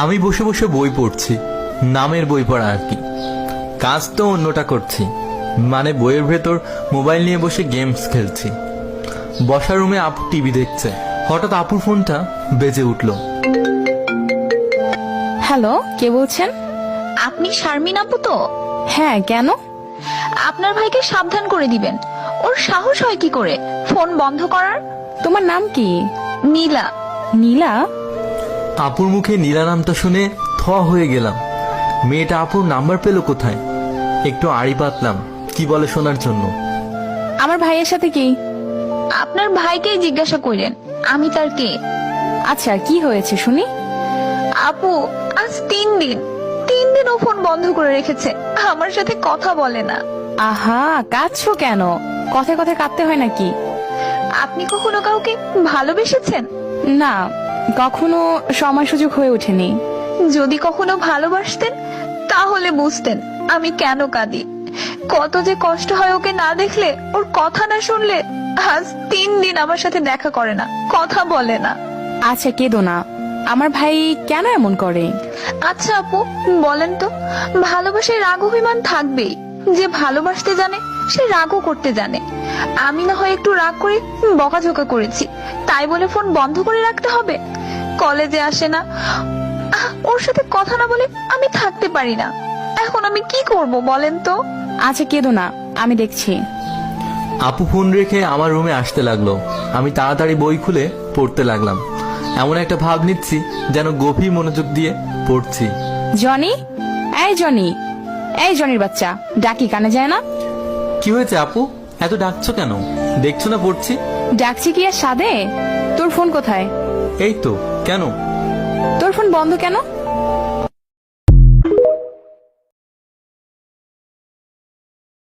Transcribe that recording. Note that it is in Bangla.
আমি বসে বসে বই পড়ছি, নামের বই পড়া আর কি। কাজ তো অন্যটা করছি, মানে বইয়ের ভেতর মোবাইল নিয়ে বসে গেমস খেলছি। বসার রুমে আপু টিভি দেখছে, হঠাৎ আপুর ফোনটা বেজে উঠল। হ্যালো, কে বলছেন? আপনি শারমিন আপু তো? হ্যাঁ, কেন? আপনার ভাইকে সাবধান করে দিবেন। ওর সাহস হয় কি করে ফোন বন্ধ করার? তোমার নাম কি? নীলা। নীলা? আপুর মুখে নীলা নামটা শুনে থ হয়ে গেলাম। মেয়েটা আপুর নাম্বার পেল কোথায়? একটু আড়ি পাতলাম কি বলে শোনার জন্য। আমার ভাইয়ের সাথে কি? আপনার ভাইকেই জিজ্ঞাসা করেন আমি তার কে। আচ্ছা, কি হয়েছে শুনি। আপু আজ 3 দিন ও ফোন বন্ধ করে রেখেছে, আমার সাথে কথা বলে না। আহা, কাঁদছো কেন? কথায় কথায় কাঁদতে হয় নাকি? আপনি কখনো কাউকে ভালোবেসেছেন? না, কখনো সময় সুযোগ হয়ে ওঠেনি। যদি কখনো ভালোবাসতেন তাহলে বুঝতেন আমি কেন কাঁদি। কত যে কষ্ট হয় ওকে না দেখলে, ওর কথা না শুনলে। আজ 3 দিন আমার সাথে দেখা করে না, কথা বলে না। আচ্ছা, কেঁদো না। আমার ভাই কেন এমন করে? আচ্ছা আপু বলেন তো, ভালোবাসায় রাগ অভিমান থাকবেই। যে ভালোবাসতে জানে সে রাগও করতে জানে। আমি না হয় একটু রাগ করে বকাঝকা করেছি, তাই বলে ফোন বন্ধ করে রাখতে হবে? কলেজে আসে না, ওর সাথে কথা না বলে আমি থাকতে পারি না। এখন আমি কি করব বলেন তো? আচ্ছা, কেঁদো না, আমি দেখছি। আপু ফোন রেখে আমার রুমে আসতে লাগলো। আমি তাড়াতাড়ি বই খুলে পড়তে লাগলাম। এমন একটা ভাব নিচ্ছি যেন গভীর মনোযোগ দিয়ে পড়ছি। জনি, এই জনি, এই জনির বাচ্চা, ডাকি কানে যায় না? কি হয়েছে আপু, এত ডাকছো কেন? দেখছো না পড়ছি। ডাকছি কি আর সাদে? তোর ফোন কোথায়? এই তো, কেন? তোর ফোন বন্ধ কেন?